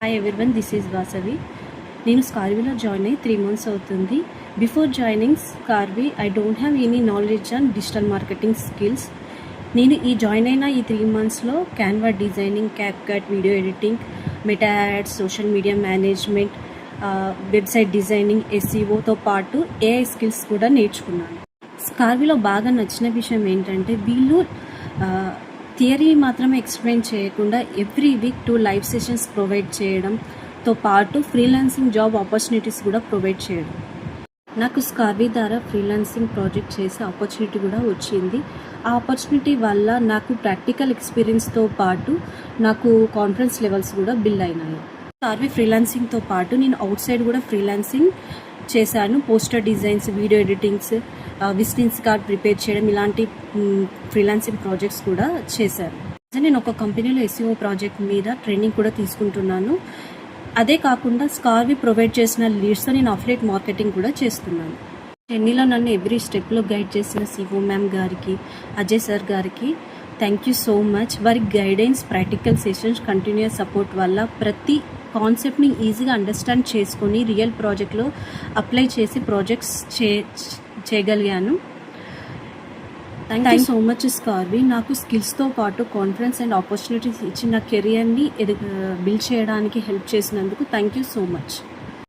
Hi everyone, this is Vasavi. నేను స్కార్వీలో join అయ్యి 3 months అవుతుంది. Before joining Scarvi I don't have any knowledge on digital marketing skills. నేను జాయిన్ అయిన ఈ 3 monthsలో Canva designing, CapCut, video editing, Meta ads, social media management, website designing, ఎస్ఈఓతో పాటు ఏఐ స్కిల్స్ కూడా నేర్చుకున్నాను. స్కార్వీలో బాగా నచ్చిన విషయం ఏంటంటే వీళ్ళు థియరీ మాత్రమే ఎక్స్ప్లెయిన్ చేయకుండా every week 2 live sessions provide చేయడంతో పాటు ఫ్రీలాన్సింగ్ జాబ్ ఆపర్చునిటీస్ కూడా ప్రొవైడ్ చేయడం. నాకు స్కార్వీ ద్వారా ఫ్రీలాన్సింగ్ ప్రాజెక్ట్ చేసే ఆపర్చునిటీ కూడా వచ్చింది. ఆ ఆపర్చునిటీ వల్ల నాకు ప్రాక్టికల్ ఎక్స్పీరియన్స్తో పాటు నాకు కాన్ఫిడెన్స్ లెవెల్స్ కూడా బిల్డ్ అయినాయి. స్కార్వీ ఫ్రీలాన్సింగ్తో పాటు నేను అవుట్ సైడ్ కూడా ఫ్రీలాన్సింగ్ చేశాను. Poster designs, video editings, visitings card prepare చేయడం, ఇలాంటి ఫ్రీలాన్సింగ్ ప్రాజెక్ట్స్ కూడా చేశాను. నేను ఒక కంపెనీలో ఎస్ఈఓ ప్రాజెక్ట్ మీద ట్రైనింగ్ కూడా తీసుకుంటున్నాను. అదే కాకుండా స్కార్వీ ప్రొవైడ్ చేసిన లీడ్స్తో నేను అఫిలియేట్ మార్కెటింగ్ కూడా చేస్తున్నాను. చెన్నీలో నన్ను ఎవ్రీ స్టెప్లో గైడ్ చేసిన సిఓ మ్యామ్ గారికి, అజయ్ సార్ గారికి థ్యాంక్ యూ సో మచ్. వారి guidance, practical sessions, continuous support వల్ల ప్రతి కాన్సెప్ట్ని ఈజీగా అండర్స్టాండ్ చేసుకొని రియల్ ప్రాజెక్ట్లో అప్లై చేసి ప్రాజెక్ట్స్ చేయగలిగాను. Thank you so much Scarvi. నాకు స్కిల్స్తో పాటు కాన్ఫిడెన్స్ అండ్ ఆపర్చునిటీస్ ఇచ్చి నా కెరియర్ని బిల్డ్ చేయడానికి హెల్ప్ చేసినందుకు థ్యాంక్ యూ సో మచ్.